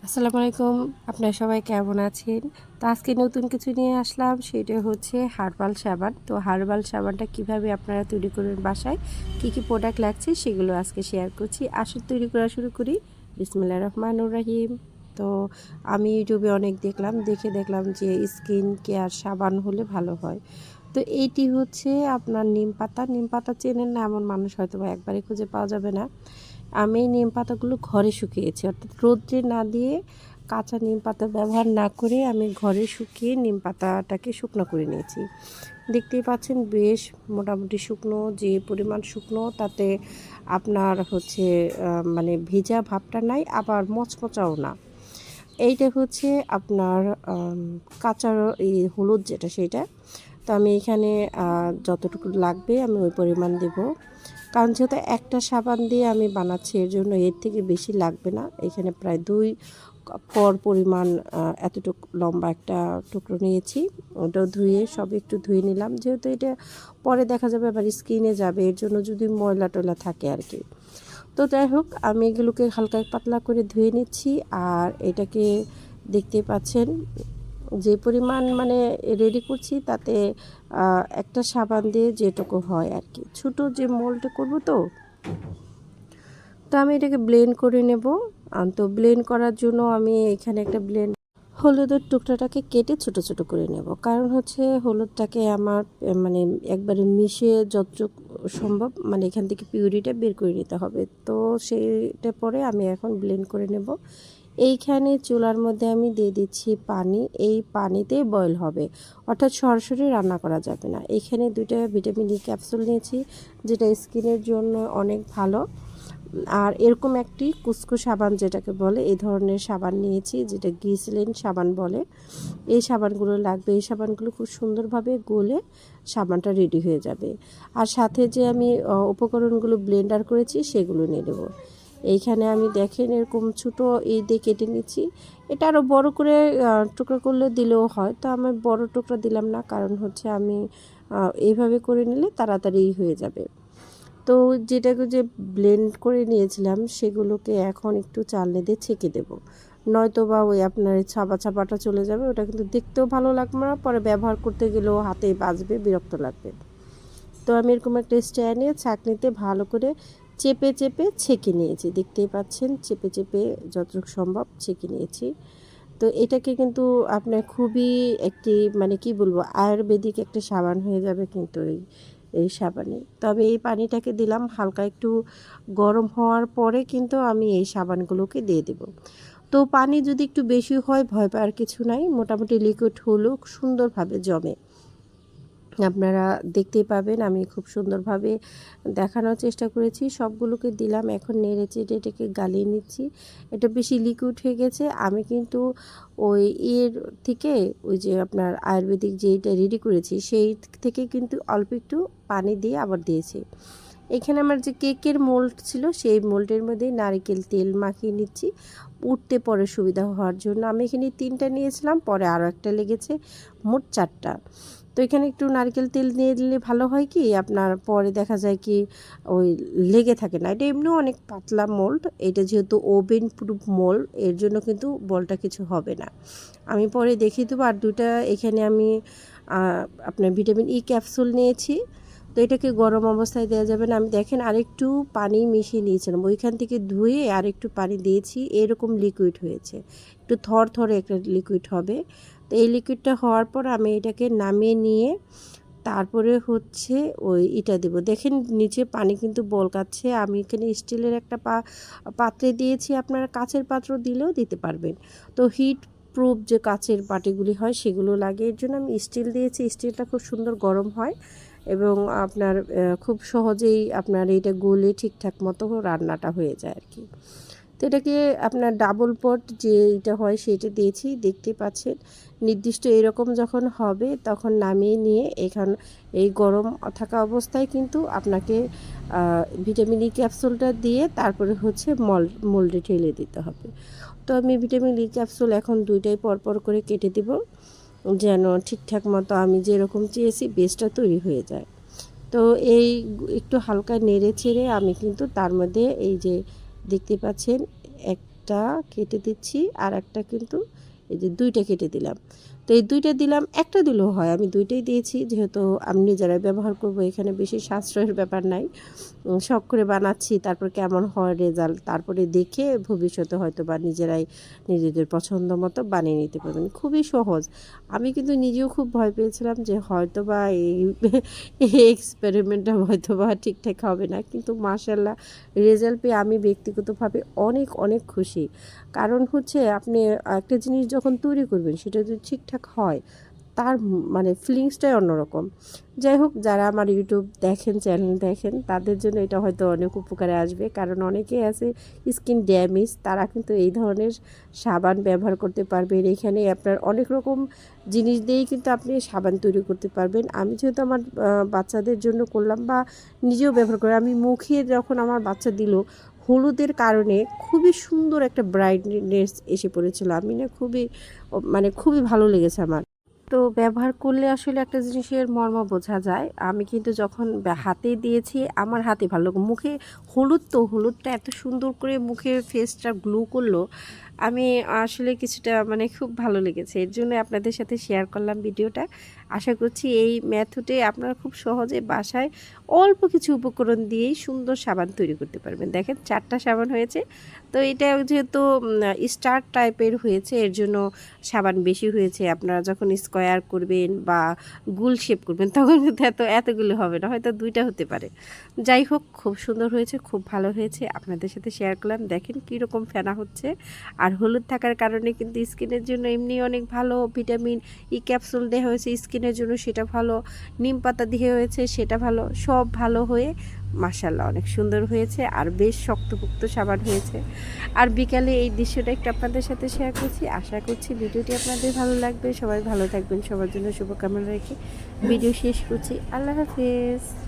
আসসালামু আলাইকুম। আপনারা সবাই কেমন আছেন? তো আজকে নতুন কিছু নিয়ে আসলাম, সেটা হচ্ছে হার্বাল সাবান। তো হার্বাল সাবানটা কিভাবে আপনারা তৈরি করবেন বাসায়, কি প্রোডাক্ট লাগছে সেগুলো আজকে শেয়ার করছি। আসুন তৈরি করা শুরু করি। বিসমিল্লাহির রহমানির রহিম। তো আমি ইউটিউবে অনেক দেখলাম যে স্কিন কেয়ার সাবান হলে ভালো হয়। তো এইটি হচ্ছে আপনার নিম পাতা চেনেন না এমন মানুষ হয়তোবা একবারে খুঁজে পাওয়া যাবে না। আমি নিম পাতাগুলো ঘরে শুকিয়েছি, অর্থাৎ রোদ্রে না দিয়ে কাঁচা নিম পাতা ব্যবহার না করে আমি ঘরে শুকিয়ে নিম পাতাটাকে শুকনো করে নিয়েছি। দেখতেই পাচ্ছেন বেশ মোটামুটি শুকনো, যে পরিমাণ শুকনো তাতে আপনার হচ্ছে মানে ভেজা ভাবটা নাই, আবার মচমচাও না। এইটা হচ্ছে আপনার কাঁচা এই হলুদ যেটা সেটা। তো আমি এখানে যতটুকু লাগবে আমি ওই পরিমাণ দেব, কারণ যেহেতু একটা সাবান দিয়ে আমি বানাচ্ছি এর জন্য এর থেকে বেশি লাগবে না। এখানে প্রায় 2 কর পরিমাণ এতটুকু লম্বা একটা টুকরো নিয়েছি। ওটাও ধুয়ে সব একটু ধুয়ে নিলাম, যেহেতু এটা পরে দেখা যাবে আবার স্কিনে যাবে, এর জন্য যদি ময়লা টয়লা থাকে আর কি। তো যাই হোক, আমি এগুলোকে হালকা পাতলা করে ধুয়ে নিচ্ছি। আর এটাকে দেখতে পাচ্ছেন যে পরিমাণ মানে রেডি করছি, তাতে একটা সাবান দিয়ে যেটুকু হয় আর কি, ছোটো যে মোল্ডে করব। তো আমি এটাকে ব্লেন্ড করে নেব। তো ব্লেন্ড করার জন্য আমি এখানে একটা হলুদের টুকরাটাকে কেটে ছোট ছোট করে নেব, কারণ হচ্ছে হলুদটাকে আমার মানে একবারে মিশিয়ে যতটুকু সম্ভব মানে এখান থেকে পিউরিটা বের করে নিতে হবে। তো সেইটা পরে আমি এখন ব্লেন্ড করে নেব। এইখানে চুলার মধ্যে আমি দিয়ে দিচ্ছি পানি। এই পানিতেই বয়েল হবে, অর্থাৎ সরাসরি রান্না করা যাবে না। এখানে 2টা ভিটামিন ই ক্যাপসুল নিয়েছি, যেটা স্কিনের জন্য অনেক ভালো। আর এরকম একটি কুসকো সাবান যেটাকে বলে, এই ধরনের সাবান নিয়েছি, যেটা গ্লিসারিন সাবান বলে। এই সাবানগুলো লাগবে। এই সাবানগুলো খুব সুন্দরভাবে গলে সাবানটা রেডি হয়ে যাবে। আর সাথে যে আমি উপকরণগুলো ব্লেন্ডার করেছি সেগুলো নিয়ে নেব। এইখানে আমি দেখেন এরকম ছোটো এই দিয়ে কেটে নিচ্ছি। এটা আরও বড় করে টুকরা করলে দিলেও হয়, তো আমি বড় টুকরা দিলাম না, কারণ হচ্ছে আমি এইভাবে করে নিলে তাড়াতাড়ি হয়ে যাবে। তো যেটাকে যে ব্লেন্ড করে নিয়েছিলাম সেগুলোকে এখন একটু চালনি দিয়ে ছেঁকে দেবো, নয়তো বা ওই আপনার ছাপাটা চলে যাবে। ওটা কিন্তু দেখতেও ভালো লাগবে না, পরে ব্যবহার করতে গেলেও হাতেই বাজবে, বিরক্ত লাগবে। তো আমি এরকম একটা স্ট্যান্ড নিয়ে ছাঁকনিতে ভালো করে চেপে চেপে ছেঁকে নিয়েছি। দেখতেই পাচ্ছেন চেপে চেপে যতটুকু সম্ভব ছেঁকে নিয়েছি। তো এটাকে কিন্তু আপনার খুবই একটি মানে কি বলবো, আয়ুর্বেদিক একটা সাবান হয়ে যাবে কিন্তু এই সাবানে। তবে এই পানিটাকে দিলাম হালকা একটু গরম হওয়ার পরে, কিন্তু আমি এই সাবানগুলোকে দিয়ে দেব। তো পানি যদি একটু বেশি হয় ভয় পাওয়ার কিছু নাই, মোটামুটি লিকুইড হলেও সুন্দরভাবে জমে। আপনারা দেখতেই পাবেন আমি খুব সুন্দরভাবে দেখানোর চেষ্টা করেছি। সবগুলোকে দিলাম, এখন নেড়ে চেড়ে এটাকে গালিয়ে নিচ্ছি। এটা বেশি লিকুইড হয়ে গেছে। আমি কিন্তু ওই এর থেকে ওই যে আপনার আয়ুর্বেদিক যেইটা রেডি করেছি সেই থেকে কিন্তু অল্প একটু পানি দিয়ে আবার দিয়েছি। এখানে আমার যে কেকের মোল্ড ছিল সেই মোল্ডের মধ্যে নারকেল তেল মাখিয়ে নিচ্ছি, উঠতে পরে সুবিধা হওয়ার জন্য। আমি এখানে 3টা নিয়েছিলাম, পরে আরও একটা লেগেছে, মোট 4টা। তো এখানে একটু নারকেল তেল দিয়ে দিলে ভালো হয় কি, আপনার পরে দেখা যায় কি ওই লেগে থাকে না। এটা এমনিও অনেক পাতলা মোল্ড, এটা যেহেতু ওভেন প্রুফ মোল্ড, এর জন্য কিন্তু বলটা কিছু হবে না। আমি পরে দেখিয়ে দেবো। আর 2টা এখানে আমি আপনার ভিটামিন ই ক্যাপসুল নিয়েছি। তো এটাকে গরম অবস্থায় দেওয়া যাবে না। আমি দেখেন আরেকটু পানি মিশিয়ে নিয়েছিলাম, ওইখান থেকে ধুয়ে আরেকটু পানি দিয়েছি, এরকম লিকুইড হয়েছে, একটু থরথরে একটা লিকুইড হবে। তো এই লিকুইডটা হওয়ার পর আমি এটাকে নামিয়ে নিয়ে তারপরে হচ্ছে ওই ইটা দেব। দেখেন নিচে পানি কিন্তু বলকাচ্ছে। আমি এখানে স্টিলের একটা পাত্রে দিয়েছি, আপনারা কাচের পাত্র দিলেও দিতে পারবেন। তো হিট প্রুফ যে কাচের বাটিগুলি হয় সেগুলো লাগে, এর জন্য আমি স্টিল দিয়েছি। স্টিলটা খুব সুন্দর গরম হয় এবং আপনার খুব সহজেই আপনার এটা গলে ঠিকঠাক মতো রান্নাটা হয়ে যায় আর কি। তো এটাকে আপনার ডাবল পট যে এটা হয় সেটা দিয়েছি, দেখতে পাচ্ছেন। নির্দিষ্ট এরকম যখন হবে তখন নামিয়ে নিয়ে এই গরম থাকা অবস্থায় কিন্তু আপনাকে ভিটামিন ই ক্যাপসুলটা দিয়ে তারপরে হচ্ছে মোল্ডে ঢেলে দিতে হবে। তো আমি ভিটামিন ই ক্যাপসুল এখন 2টাই পরপর করে কেটে দিব, যেন ঠিকঠাক মতো আমি যেরকম চেয়েছি বেসটা তৈরি হয়ে যায়। তো এই একটু হালকা নেড়ে ছেড়ে আমি কিন্তু তার মধ্যে এই যে দেখতে পাচ্ছেন একটা কেটে দিচ্ছি, আর একটা কিন্তু এই যে 2টা কেটে দিলাম। তো এই 2টা দিলাম, একটা দিলেও হয়, আমি 2টাই দিয়েছি যেহেতু আমি নিজেরাই ব্যবহার করব, এখানে বেশি সাশ্রয়ের ব্যাপার নাই। শখ করে বানাচ্ছি, তারপর কেমন হয় রেজাল্ট তারপরে দেখে ভবিষ্যতে হয়তো বা নিজেরাই নিজেদের পছন্দ মতো বানিয়ে নিতে পারবেন। খুবই সহজ। আমি কিন্তু নিজেও খুব ভয় পেয়েছিলাম যে হয়তো বা এই এক্সপেরিমেন্টটা হয়তো বা ঠিকঠাক হবে না, কিন্তু মাশাআল্লাহ রেজাল্ট পেয়ে আমি ব্যক্তিগতভাবে অনেক অনেক খুশি। কারণ হচ্ছে আপনি একটা জিনিস যখন তৈরি করবেন সেটা যদি ঠিকঠাক হয়, তার মানে ফিলিংসটাই অন্যরকম। যাই হোক, যারা আমার ইউটিউব দেখেন, চ্যানেল দেখেন, তাদের জন্য এটা হয়তো অনেক উপকারে আসবে। কারণ অনেকেই আছে স্কিন ড্যামেজ, তারা কিন্তু এই ধরনের সাবান ব্যবহার করতে পারবেন। এখানে আপনার অনেক রকম জিনিস দিয়েই কিন্তু আপনি সাবান তৈরি করতে পারবেন। আমি যেহেতু আমার বাচ্চাদের জন্য করলাম বা নিজেও ব্যবহার করি, আমি মুখে যখন আমার বাচ্চা দিল, হলুদের কারণে খুবই সুন্দর একটা ব্রাইটনেস এসে পড়েছিল। আমি না খুবই মানে খুবই ভালো লেগেছে আমার। তো ব্যবহার করলে আসলে একটা জিনিসের মর্ম বোঝা যায়। আমি কিন্তু যখন হাতে দিয়েছি, আমার হাতে ভালো লাগে। মুখে হলুদ, তো হলুদটা এত সুন্দর করে মুখের ফেসটা গ্লো করলো, আমি আসলে কিছুটা মানে খুব ভালো লেগেছে। এর জন্য আপনাদের সাথে শেয়ার করলাম ভিডিওটা। আশা করছি এই মেথডে আপনারা খুব সহজে বাসায় অল্প কিছু উপকরণ দিয়েই সুন্দর সাবান তৈরি করতে পারবেন। দেখেন 4টা সাবান হয়েছে। তো এটা যেহেতু স্টার টাইপের হয়েছে, এর জন্য সাবান বেশি হয়েছে। আপনারা যখন স্কোয়ার করবেন বা গোল শেপ করবেন তখন কিন্তু এতগুলো হবে না, হয়তো 2টা হতে পারে। যাই হোক, খুব সুন্দর হয়েছে, খুব ভালো হয়েছে। আপনাদের সাথে শেয়ার করলাম, দেখেন কীরকম ফেনা হচ্ছে। আর হলুদ থাকার কারণে কিন্তু স্কিনের জন্য এমনি অনেক ভালো। ভিটামিন ই ক্যাপসুল দেওয়া হয়েছে স্কিনের জন্য, সেটা ভালো। নিম পাতা দিয়ে হয়েছে, সেটা ভালো। সব ভালো হয়ে মাশাআল্লাহ অনেক সুন্দর হয়েছে, আর বেশ শক্তপোক্ত সাবান হয়েছে। আর বিকালে এই দৃশ্যটা একটু আপনাদের সাথে শেয়ার করছি। আশা করছি ভিডিওটি আপনাদের ভালো লাগবে। সবাই ভালো থাকবেন, সবার জন্য শুভকামনা রেখে ভিডিও শেষ করছি। আল্লাহ হাফেজ।